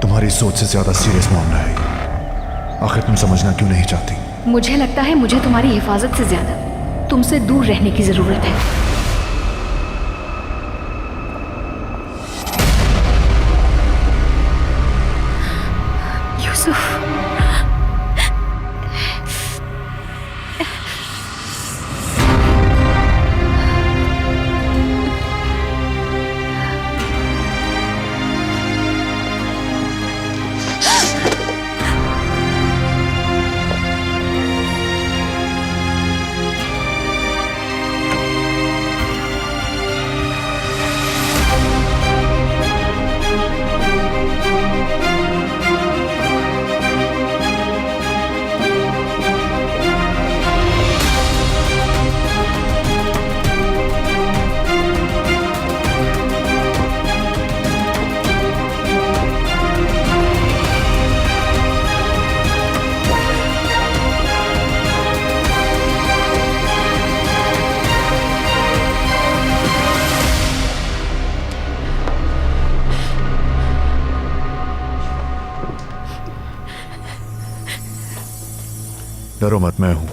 तुम्हारी सोच से ज्यादा सीरियस मामला है ये। आखिर तुम समझना क्यों नहीं चाहती? मुझे लगता है मुझे तुम्हारी हिफाजत से ज्यादा तुमसे दूर रहने की जरूरत है। यूसुफ, डरो मत, मैं हूं।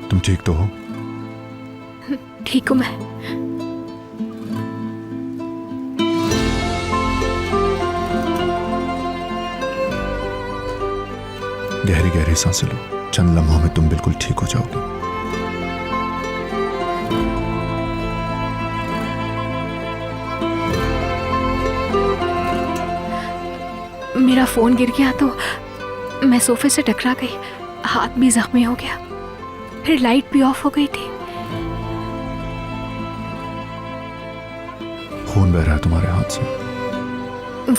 तुम ठीक तो हो? ठीक हूं मैं। गहरी गहरी सांसें लो, चंद लम्हों में तुम बिल्कुल ठीक हो जाओगे। मेरा फोन गिर गया तो मैं सोफे से टकरा गई, हाथ भी जख्मी हो गया, फिर लाइट भी ऑफ हो गई थी। खून बह रहा है तुम्हारे हाथ से।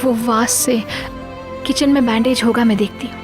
वो वास से किचन में बैंडेज होगा, मैं देखती हूँ।